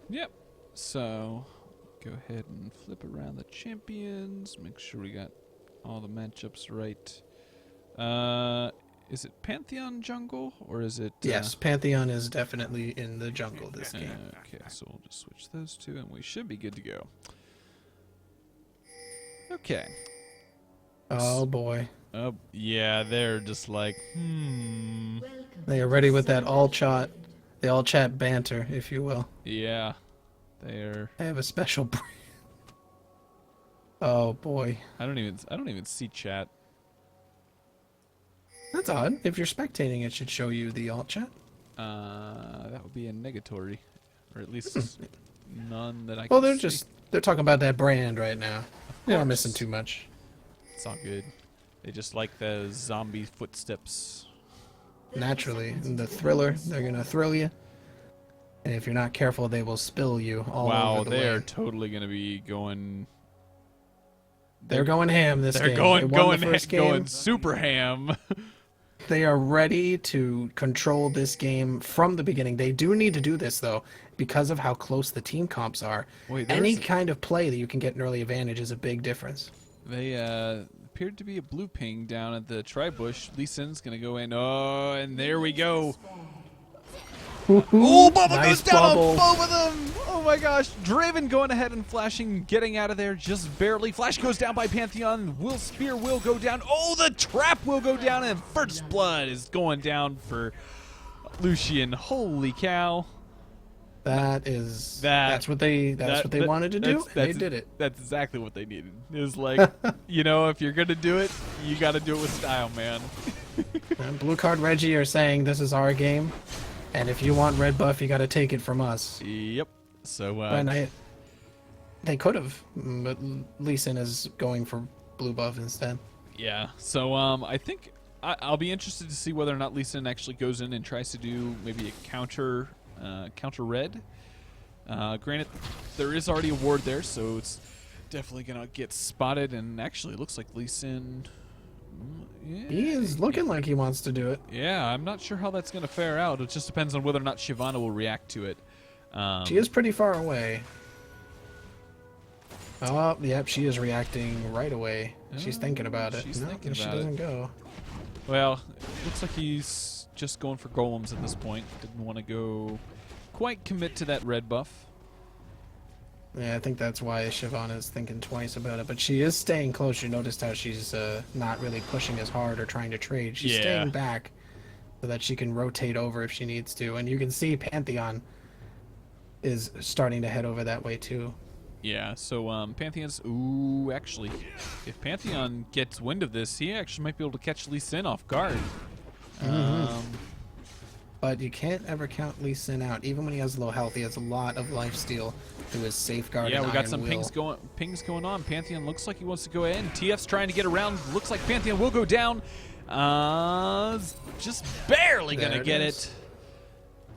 Yep. So go ahead and flip around the champions. Make sure we got all the matchups right. Is it Pantheon jungle or is it? Yes, Pantheon is definitely in the jungle this game. Okay, so we'll just switch those two, and we should be good to go. Okay. Oh boy. Oh yeah, they're just like, They are ready with that the all chat banter, if you will. Yeah, they're. I have a special brand. Oh boy. I don't even see chat. That's odd. If you're spectating, it should show you the alt chat. That would be a negatory, or at least none that I. Well, can see. they're talking about that brand right now. You're not missing too much. It's all good. They just like the zombie footsteps. Naturally, in the thriller, they're gonna thrill you. And if you're not careful, they will spill you all over the way. Wow, they are totally gonna be going. They're going ham this They're game. going They won the first game. going super ham. They are ready to control this game from the beginning. They do need to do this, though, because of how close the team comps are. Wait, Any kind of play that you can get an early advantage is a big difference. They appeared to be a blue ping down at the tri-bush. Lee Sin's going to go in. Oh, and there we go. Oh, Bubba Nice goes down bubble. on both of them. Oh, my gosh. Draven going ahead and flashing, getting out of there just barely. Flash goes down by Pantheon. Spear will go down. Oh, the trap will go down, and first blood is going down for Lucian. Holy cow. That's what they wanted to do. They did it. That's exactly what they needed. It was like, if you're going to do it, you got to do it with style, man. And Blue Card Regi are saying this is our game. And if you want red buff, you got to take it from us. Yep. So, and they could have, but Lee Sin is going for blue buff instead. Yeah. So, I think I'll be interested to see whether or not Lee Sin actually goes in and tries to do maybe a counter red. Granted, there is already a ward there, so it's definitely gonna get spotted. And actually, it looks like Lee Sin. Yeah, He is looking like he wants to do it. Yeah, I'm not sure how that's going to fare out. It just depends on whether or not Shyvana will react to it. She is pretty far away. Oh, yep, she is reacting right away. She's thinking about it. She's thinking she about doesn't it. go. Well, it looks like he's just going for golems at this point. Didn't want to go quite commit to that red buff. Yeah, I think that's why Shyvana is thinking twice about it. But she is staying close. You noticed how she's not really pushing as hard or trying to trade. She's staying back so that she can rotate over if she needs to. And you can see Pantheon is starting to head over that way too. Yeah, so Pantheon's... Ooh, actually, if Pantheon gets wind of this, he actually might be able to catch Lee Sin off guard. But you can't ever count Lee Sin out. Even when he has low health, he has a lot of lifesteal through his safeguard. Yeah, and we got Iron some Will. pings going on. Pantheon looks like he wants to go in. TF's trying to get around. Looks like Pantheon will go down. Just barely going to get it.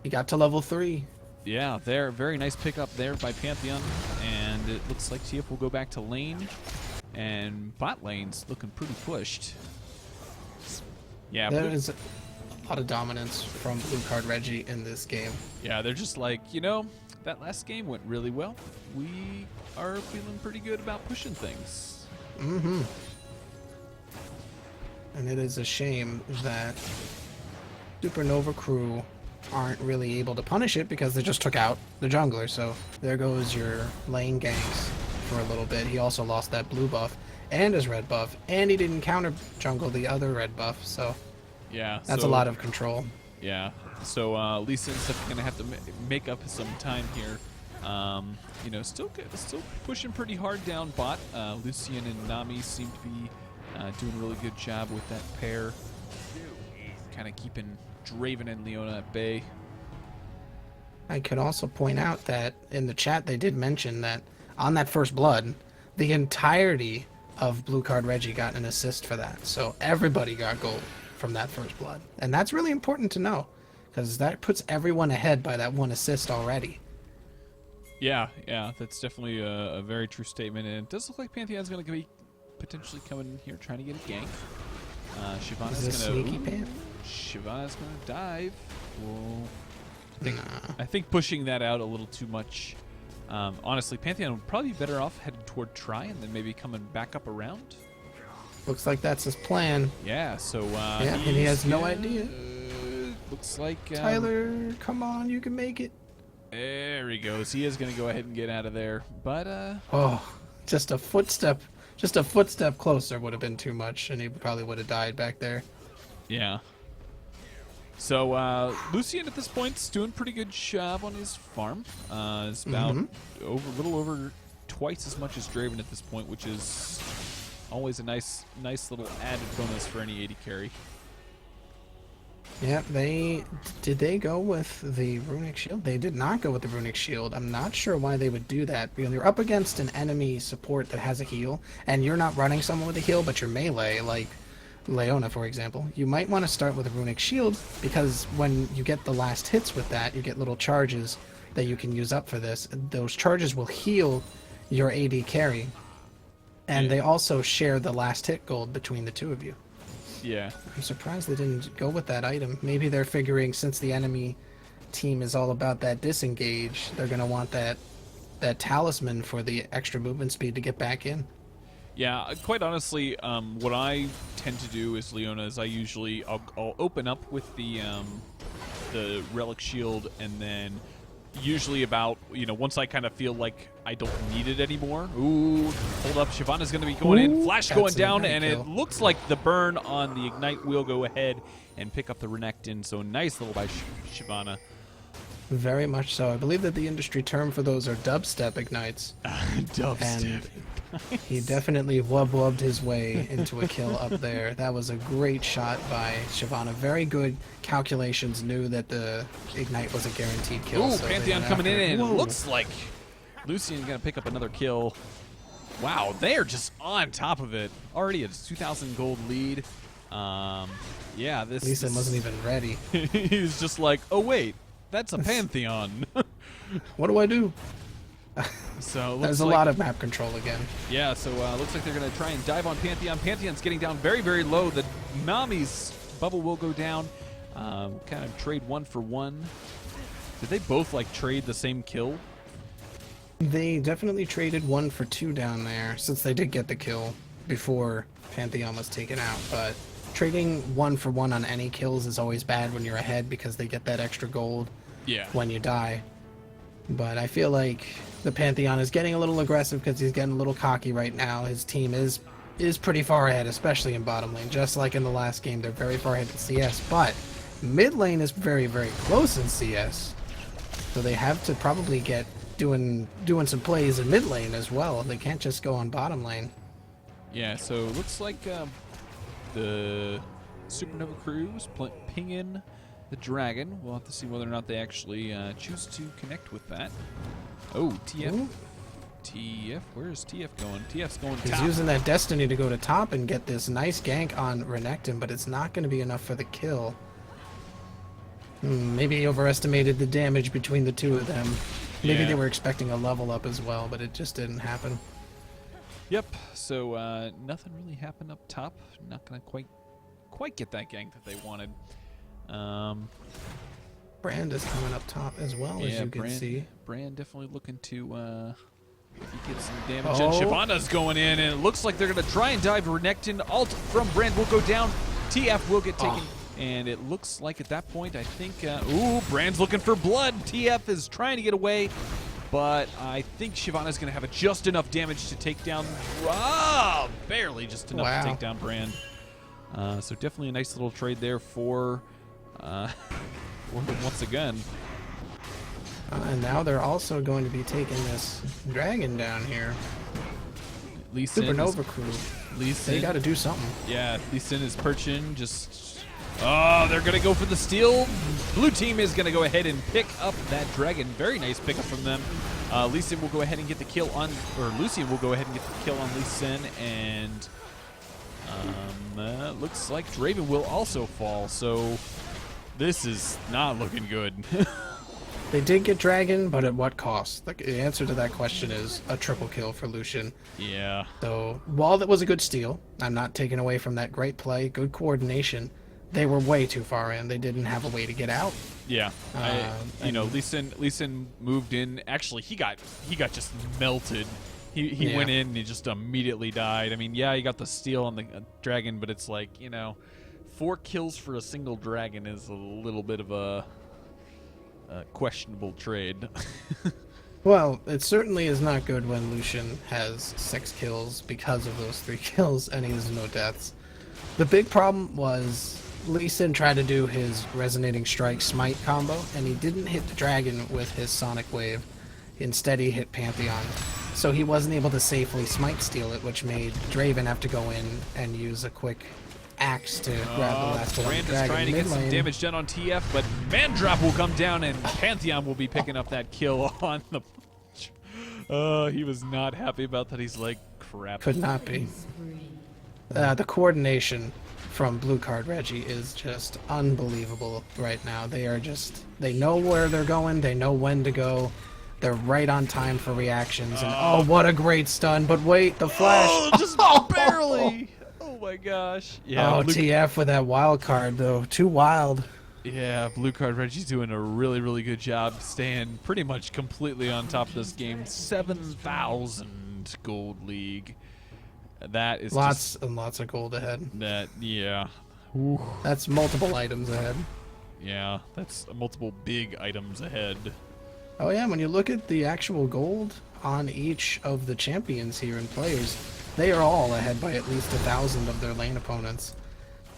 He got to level 3. Yeah, there. Very nice pickup there by Pantheon. And it looks like TF will go back to lane. And bot lane's looking pretty pushed. Yeah, There is a lot of dominance from Blue Card Regi in this game. Yeah, they're just like, that last game went really well. We are feeling pretty good about pushing things. Mm-hmm. And it is a shame that Supernova crew aren't really able to punish it because they just took out the jungler. So there goes your lane ganks for a little bit. He also lost that blue buff and his red buff, and he didn't counter jungle the other red buff. So yeah, that's a lot of control. Yeah, so Lee Sin's going to have to make up some time here. Still pushing pretty hard down bot. Lucian and Nami seem to be doing a really good job with that pair. Kind of keeping Draven and Leona at bay. I could also point out that in the chat they did mention that on that first blood, the entirety of Blue Card Regi got an assist for that. So everybody got gold from that first blood. And that's really important to know, because that puts everyone ahead by that one assist already. Yeah, that's definitely a very true statement. And it does look like Pantheon's going to be potentially coming in here trying to get a gank. Shyvana's going to dive. We'll I think pushing that out a little too much. Honestly, Pantheon would probably be better off heading toward Try and then maybe coming back up around. Looks like that's his plan. Yeah, so yeah, and he has no idea. Looks like Tyler, come on, you can make it. There he goes. He is going to go ahead and get out of there. But oh, just a footstep closer would have been too much, and he probably would have died back there. Yeah. So Lucian at this point is doing pretty good job on his farm. It's about a little over twice as much as Draven at this point, which is always a nice little added bonus for any AD carry. Yeah, did they go with the runic shield? They did not go with the runic shield. I'm not sure why they would do that. Because you're up against an enemy support that has a heal, and you're not running someone with a heal, but you're melee, like Leona, for example. You might want to start with a runic shield, because when you get the last hits with that, you get little charges that you can use up for this. Those charges will heal your AD carry, and they also share the last hit gold between the two of you. Yeah. I'm surprised they didn't go with that item. Maybe they're figuring since the enemy team is all about that disengage, they're going to want that talisman for the extra movement speed to get back in. Yeah, quite honestly, what I tend to do is Leona is I'll open up with the relic shield, and then usually about, once I kind of feel like I don't need it anymore. Ooh, hold up. Shyvana's going to be going in. Flash going down, and it looks like the burn on the Ignite will go ahead and pick up the Renekton. So nice little by Shyvana. Very much so. I believe that the industry term for those are dubstep ignites. Dubstep. And he definitely wubbed his way into a kill up there. That was a great shot by Shyvana. Very good calculations. Knew that the Ignite was a guaranteed kill. Ooh, so Pantheon coming in, and it looks like Lucian going to pick up another kill. Wow, they're just on top of it. Already a 2,000 gold lead. Yeah, this wasn't even ready. He's just like, oh wait, that's a Pantheon. What do I do? So there's a lot of map control again. Yeah, so looks like they're going to try and dive on Pantheon. Pantheon's getting down very, very low. The Nami's bubble will go down. Kind of trade 1 for 1. Did they both trade the same kill? They definitely traded 1 for 2 down there, since they did get the kill before Pantheon was taken out. But trading 1 for 1 on any kills is always bad when you're ahead, because they get that extra gold when you die. But I feel like the Pantheon is getting a little aggressive because he's getting a little cocky right now. His team is pretty far ahead, especially in bottom lane. Just like in the last game, they're very far ahead in CS. But mid lane is very, very close in CS. So they have to probably get doing some plays in mid lane as well. They can't just go on bottom lane. Yeah, so it looks like the Supernova crew is pinging the Dragon. We'll have to see whether or not they actually choose to connect with that. Oh, TF. Ooh. TF, where is TF going? TF's going top. He's using that Destiny to go to top and get this nice gank on Renekton, but it's not going to be enough for the kill. Maybe he overestimated the damage between the two of them. Maybe they were expecting a level up as well, but it just didn't happen. Yep, so nothing really happened up top. Not going to quite get that gank that they wanted. Brand is coming up top as well, as you can see. Brand definitely looking to get some damage. And Shyvana's going in, and it looks like they're going to try and dive Renekton. Ult from Brand will go down. TF will get taken. And it looks like at that point, I think, ooh, Brand's looking for blood. TF is trying to get away, but I think Shyvana's going to have just enough damage to take down, barely just enough to take down Brand. So definitely a nice little trade there for once again. And now they're also going to be taking this Dragon down here. Lee Sin Supernova crew. They got to do something. Yeah, Lee Sin is perching. They're going to go for the steal. Blue team is going to go ahead and pick up that Dragon. Very nice pickup from them. Lee Sin will go ahead and get the kill on, or Lucian will go ahead and get the kill on Lee Sin, and looks like Draven will also fall. So this is not looking good. They did get Dragon, but at what cost? The answer to that question is a triple kill for Lucian. Yeah. So while that was a good steal, I'm not taking away from that great play, good coordination, they were way too far in. They didn't have a way to get out. Yeah, Lee Sin moved in. Actually, he got just melted. He went in and he just immediately died. I mean, yeah, he got the steal on the dragon, but it's like, 4 kills for a single dragon is a little bit of a questionable trade. Well, it certainly is not good when Lucian has 6 kills because of those 3 kills and he has no deaths. The big problem was Lee Sin tried to do his Resonating Strike Smite combo, and he didn't hit the dragon with his Sonic Wave. Instead, he hit Pantheon. So he wasn't able to safely Smite steal it, which made Draven have to go in and use a quick axe to grab the last one. Brand is trying to get some damage done on TF, but Mandrop will come down and Pantheon will be picking up that kill on the punch. He was not happy about that. He's like, crap. Could not be. The coordination from Blue Card Regi is just unbelievable right now. They know where they're going, they know when to go. They're right on time for reactions, and oh, what a great stun, but wait, the flash. Oh, just barely. Oh my gosh. Yeah. Oh, TF with that wild card, though. Too wild. Yeah, Blue Card Regi's doing a really, really good job staying pretty much completely on top of this game. 7,000 gold league. That is lots and lots of gold ahead. Yeah. Ooh. That's multiple items ahead. Yeah, that's multiple big items ahead. Oh yeah, when you look at the actual gold on each of the champions here and players, they are all ahead by at least 1,000 of their lane opponents.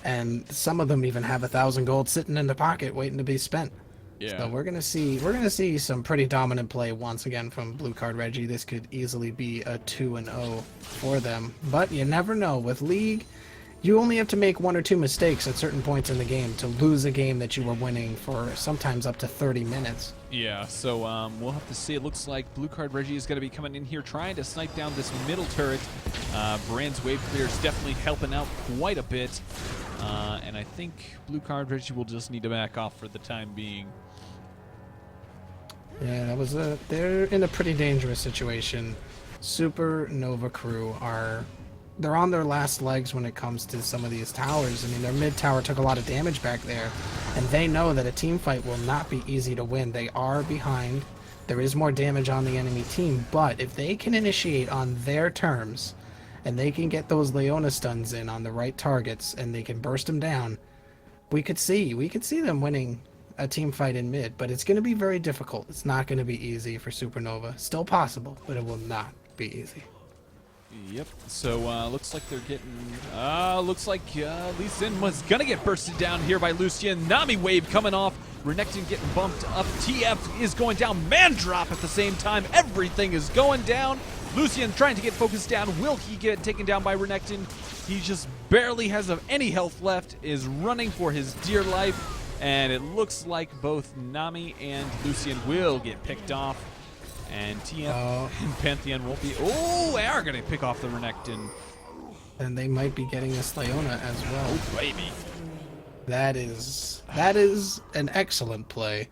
And some of them even have 1,000 gold sitting in the pocket waiting to be spent. Yeah. So we're gonna see some pretty dominant play once again from Blue Card Regi. This could easily be a 2-0 for them. But you never know. With League, you only have to make 1 or 2 mistakes at certain points in the game to lose a game that you were winning for sometimes up to 30 minutes. Yeah, so we'll have to see. It looks like Blue Card Regi is going to be coming in here trying to snipe down this middle turret. Brand's wave clear is definitely helping out quite a bit. And I think Blue Card Regi will just need to back off for the time being. Yeah, that was they're in a pretty dangerous situation. Supernova crew they're on their last legs when it comes to some of these towers. I mean, their mid tower took a lot of damage back there, and they know that a team fight will not be easy to win. They are behind. There is more damage on the enemy team, but if they can initiate on their terms, and they can get those Leona stuns in on the right targets, and they can burst them down, we could see them winning a team fight in mid, but it's going to be very difficult. It's not going to be easy for Supernova. Still possible, but it will not be easy. Yep. So looks like they're getting. Looks like Lee Sin was gonna get bursted down here by Lucian. Nami wave coming off. Renekton getting bumped up. TF is going down. Mandrop at the same time. Everything is going down. Lucian trying to get focused down. Will he get taken down by Renekton? He just barely has any health left. Is running for his dear life, and it looks like both Nami and Lucian will get picked off. And TF and Pantheon won't be. Oh, they are going to pick off the Renekton. And they might be getting this Leona as well. Oh, baby. That is an excellent play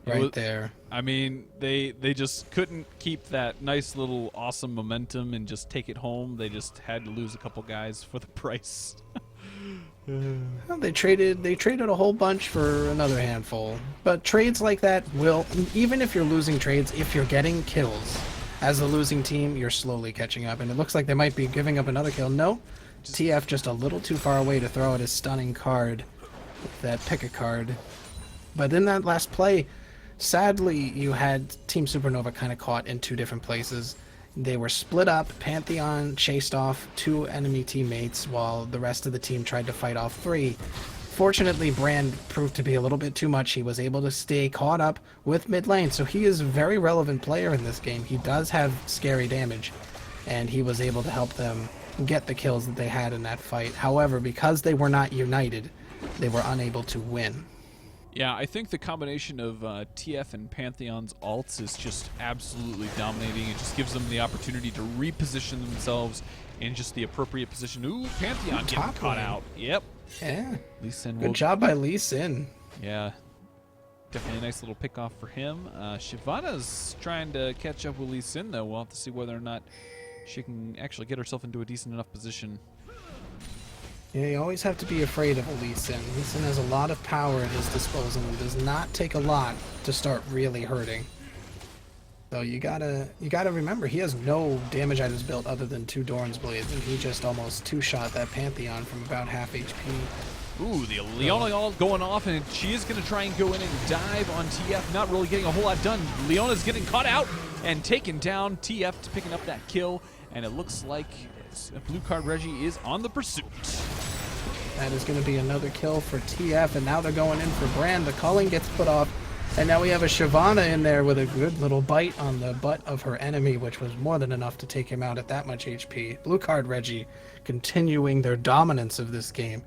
right there. I mean, they just couldn't keep that nice little awesome momentum and just take it home. They just had to lose a couple guys for the price. Well, they traded a whole bunch for another handful. But trades like that will, even if you're losing trades, if you're getting kills as a losing team, you're slowly catching up. And it looks like they might be giving up another kill. No, TF just a little too far away to throw out his stunning card, that pick a card. But in that last play, sadly, you had Team Supernova kind of caught in 2 different places. They were split up. Pantheon chased off 2 enemy teammates while the rest of the team tried to fight off 3. Fortunately, Brand proved to be a little bit too much. He was able to stay caught up with mid lane, so he is a very relevant player in this game. He does have scary damage, and he was able to help them get the kills that they had in that fight. However, because they were not united, they were unable to win. Yeah, I think the combination of TF and Pantheon's ults is just absolutely dominating. It just gives them the opportunity to reposition themselves in just the appropriate position. Ooh, Pantheon getting caught out. Yep. Yeah. Lee Sin Good job by Lee Sin. Yeah. Definitely a nice little pick off for him. Shyvana's trying to catch up with Lee Sin, though. We'll have to see whether or not she can actually get herself into a decent enough position. Yeah, you always have to be afraid of a Lee Sin. Lee Sin has a lot of power at his disposal and does not take a lot to start really hurting. So you gotta remember he has no damage items built other than 2 Doran's Blades, and he just almost 2-shot that Pantheon from about half HP. Ooh, the Leona all going off, and she is going to try and go in and dive on TF. Not really getting a whole lot done. Leona's getting caught out and taken down. TF picking up that kill, and it looks like Blue Card Regi is on the pursuit. That is going to be another kill for TF, and now they're going in for Brand. The culling gets put off, and now we have a Shyvana in there with a good little bite on the butt of her enemy, which was more than enough to take him out at that much HP. Blue Card Regi continuing their dominance of this game.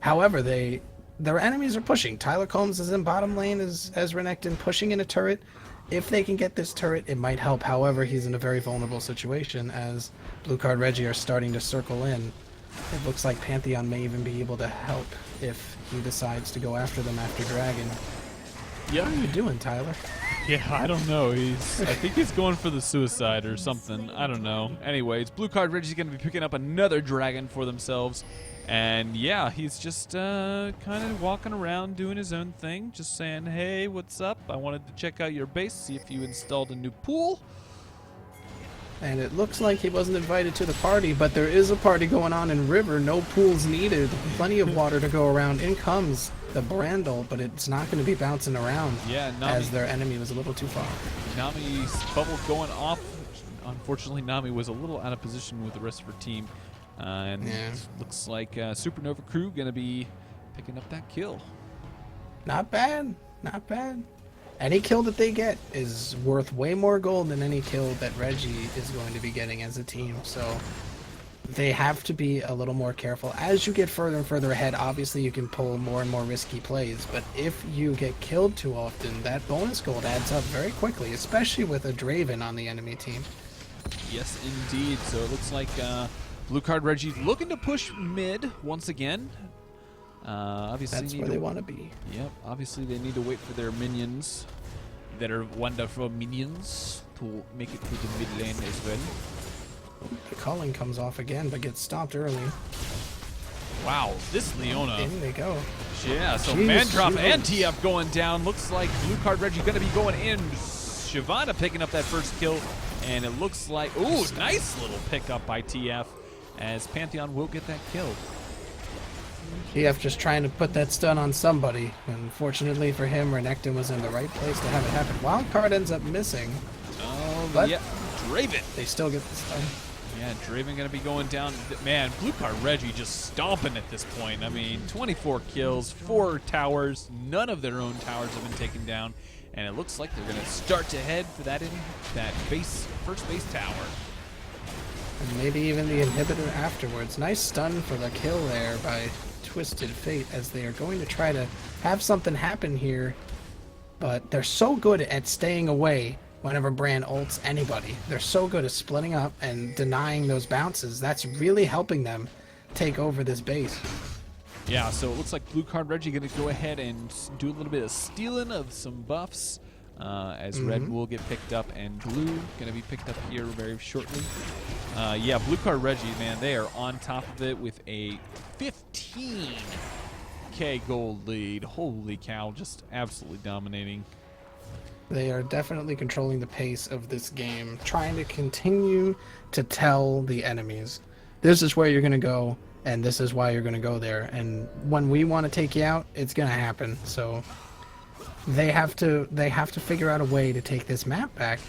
However, their enemies are pushing. Tyler Combs is in bottom lane as Renekton pushing in a turret. If they can get this turret, it might help. However, he's in a very vulnerable situation as Blue Card Regi are starting to circle in. It looks like Pantheon may even be able to help if he decides to go after them after Dragon. Yeah. What are you doing, Tyler? Yeah, I don't know. I think he's going for the suicide or something. I don't know. Anyways, Blue Card Regi's going to be picking up another dragon for themselves. And yeah, he's just kind of walking around doing his own thing, just saying, hey, what's up? I wanted to check out your base, see if you installed a new pool. And it looks like he wasn't invited to the party, but there is a party going on in River. No pools needed. Plenty of water to go around. In comes the Brandle, but it's not going to be bouncing around as their enemy was a little too far. Nami's bubble going off. Unfortunately, Nami was a little out of position with the rest of her team. And looks like Supernova Crew going to be picking up that kill. Not bad. Not bad. Any kill that they get is worth way more gold than any kill that Regi is going to be getting as a team. So they have to be a little more careful. As you get further and further ahead, obviously you can pull more and more risky plays. But if you get killed too often, that bonus gold adds up very quickly, especially with a Draven on the enemy team. Yes, indeed. So it looks like Blue Card Regi looking to push mid once again. Obviously that's where they want to be. Yep. Obviously, they need to wait for their minions, that are wonderful minions, to make it to the mid lane as well. The calling comes off again, but gets stopped early. Wow, this Leona. In they go. Yeah. So Mandrop and TF going down. Looks like Blue Card Regi going to be going in. Shyvana picking up that first kill, and it looks like nice little pickup by TF, as Pantheon will get that kill. TF just trying to put that stun on somebody. Unfortunately for him, Renekton was in the right place to have it happen. Wildcard ends up missing. Oh, but yeah. Draven. They still get the stun. Yeah, Draven going to be going down. Man, Blue Card Regi just stomping at this point. I mean, 24 kills, 4 towers. None of their own towers have been taken down. And it looks like they're going to start to head for that first base tower. And maybe even the inhibitor afterwards. Nice stun for the kill there by Twisted Fate, as they are going to try to have something happen here. But they're so good at staying away whenever Brand ults anybody. They're so good at splitting up and denying those bounces. That's really helping them take over this base. Yeah, so it looks like Blue Card Regi going to go ahead and do a little bit of stealing of some buffs. As red will get picked up and blue going to be picked up here very shortly. Yeah, Blue Card Regi, man, they are on top of it with a 15k gold lead. Holy cow, just absolutely dominating. They are definitely controlling the pace of this game, trying to continue to tell the enemies, this is where you're going to go, and this is why you're going to go there. And when we want to take you out, it's going to happen. So they have to figure out a way to take this map back.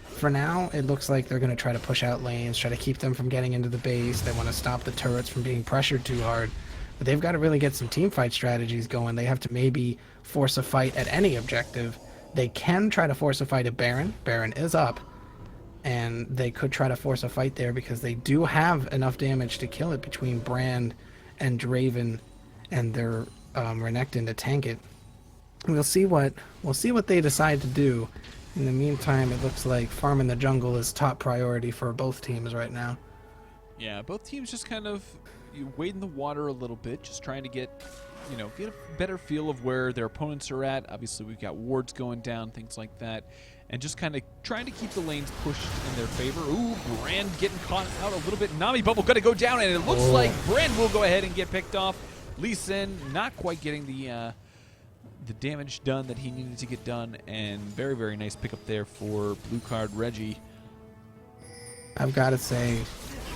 For now, it looks like they're going to try to push out lanes, try to keep them from getting into the base. They want to stop the turrets from being pressured too hard. But they've got to really get some team fight strategies going. They have to maybe force a fight at any objective. They can try to force a fight at Baron. Baron is up. And they could try to force a fight there because they do have enough damage to kill it between Brand and Draven and their Renekton to tank it. We'll see what they decide to do. In the meantime, it looks like farming the jungle is top priority for both teams right now. Yeah, both teams just kind of wade in the water a little bit, just trying to get a better feel of where their opponents are at. Obviously, we've got wards going down, things like that. and just kind of trying to keep the lanes pushed in their favor. Ooh, Brand getting caught out a little bit. Nami Bubble going to go down, and it looks like Brand will go ahead and get picked off. Lee Sin not quite getting the damage done that he needed to get done, and very, very nice pickup there for Blue Card Regi. I've got to say,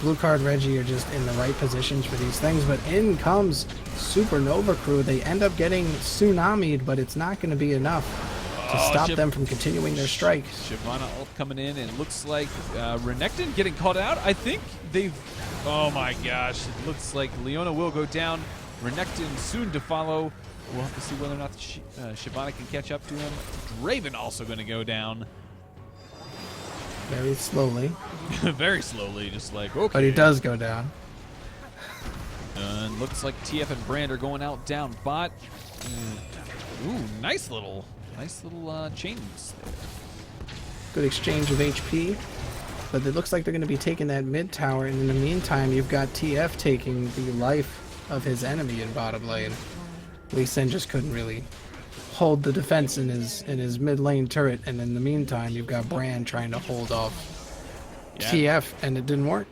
Blue Card Regi are just in the right positions for these things, but in comes Supernova Crew. They end up getting tsunami'd, but it's not going to be enough to stop them from continuing their strike. Shyvana ult coming in, and it looks like Renekton getting called out. I think they've... Oh my gosh, it looks like Leona will go down. Renekton soon to follow. We'll have to see whether or not Shyvana can catch up to him. Draven also going to go down. Very slowly. Very slowly, just like, okay. But he does go down. And looks like TF and Brand are going out down bot. Ooh, nice little chains there. Good exchange of HP. But it looks like they're going to be taking that mid tower, and in the meantime, you've got TF taking the life of his enemy in bottom lane. Lee Sin just couldn't really hold the defense in his mid lane turret, and in the meantime, you've got Brand trying to hold off TF, and it didn't work.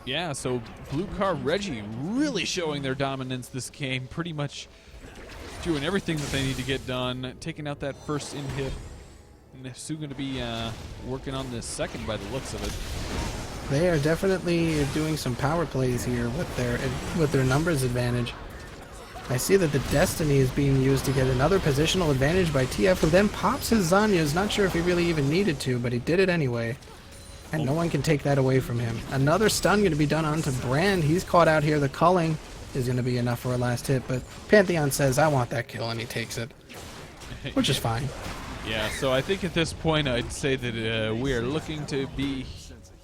Yeah, so Blue Card Regi really showing their dominance this game, pretty much doing everything that they need to get done, taking out that first inhib. And they're soon going to be working on the second by the looks of it. They are definitely doing some power plays here with their numbers advantage. I see that the Destiny is being used to get another positional advantage by TF, who then pops his Zanyas. Not sure if he really even needed to, but he did it anyway. And no one can take that away from him. Another stun going to be done onto Brand. He's caught out here. The culling is going to be enough for a last hit, but Pantheon says, I want that kill, and he takes it, which is fine. Yeah, so I think at this point I'd say that we are looking to be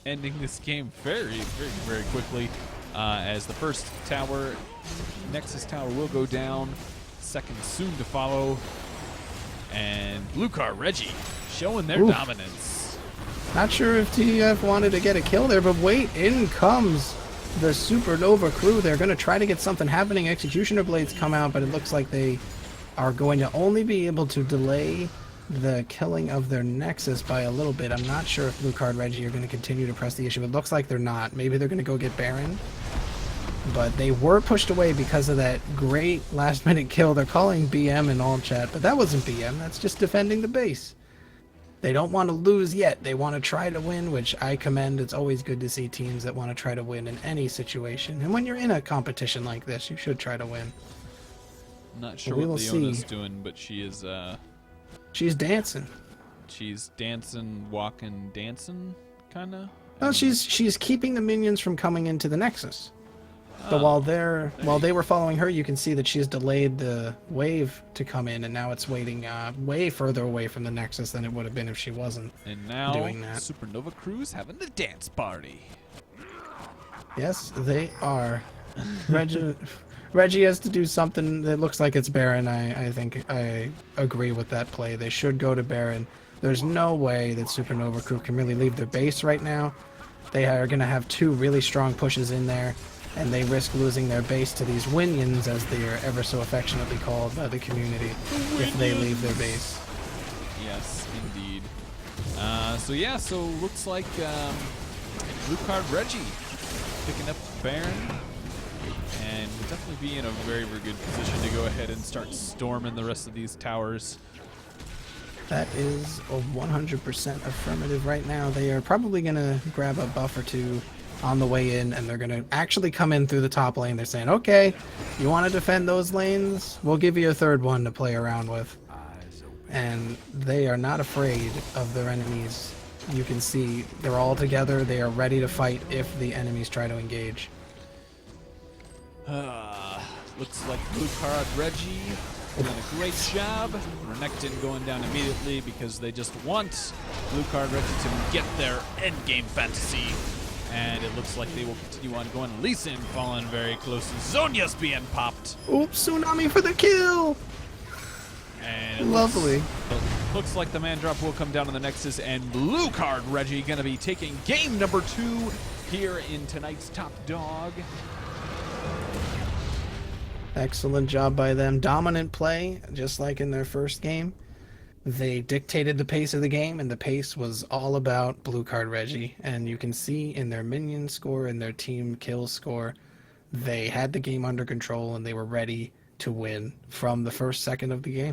ending this game very, very, very quickly, as the first tower, Nexus tower, will go down. Second soon to follow. And Blue Card Regi showing their dominance. Not sure if TF wanted to get a kill there, but wait, in comes the Supernova Crew. They're going to try to get something happening. Executioner Blades come out, but it looks like they are going to only be able to delay the killing of their Nexus by a little bit. I'm not sure if Blue Card Regi are going to continue to press the issue. It looks like they're not. Maybe they're going to go get Baron. But they were pushed away because of that great last-minute kill. They're calling BM in all chat, but that wasn't BM. That's just defending the base. They don't want to lose yet. They want to try to win, which I commend. It's always good to see teams that want to try to win in any situation. And when you're in a competition like this, you should try to win. Not sure what Leona's doing, but she is... she's dancing. She's dancing, walking, dancing, kind of? No, she's keeping the minions from coming into the Nexus. So while they were following her, you can see that she's delayed the wave to come in, and now it's waiting way further away from the Nexus than it would have been if she wasn't doing that. Supernova Crew's having a dance party. Yes, they are. Regi has to do something that looks like it's Baron. I think I agree with that play. They should go to Baron. There's no way that Supernova Crew can really leave their base right now. They are going to have two really strong pushes in there, and they risk losing their base to these Winions, as they are ever so affectionately called by the community, if they leave their base. Yes, indeed. So looks like Blue Card Regi picking up Baron, and will definitely be in a very, very good position to go ahead and start storming the rest of these towers. That is a 100% affirmative right now. They are probably going to grab a buff or two on the way in, and they're going to actually come in through the top lane. They're saying, okay, you want to defend those lanes? We'll give you a third one to play around with. And they are not afraid of their enemies. You can see they're all together. They are ready to fight if the enemies try to engage. Looks like Blue Card Regi doing a great job. Renekton going down immediately because they just want Blue Card Regi to get their endgame fantasy. And it looks like they will continue on going. Lee Sin falling very close. Zhonya's being popped. Oops, Tsunami for the kill! And lovely. Looks like the man drop will come down on the Nexus, and Blue Card Regi going to be taking game number 2 here in tonight's Top Dog. Excellent job by them. Dominant play, just like in their first game. They dictated the pace of the game, and the pace was all about Blue Card Regi. And you can see in their minion score and their team kill score, they had the game under control and they were ready to win from the first second of the game.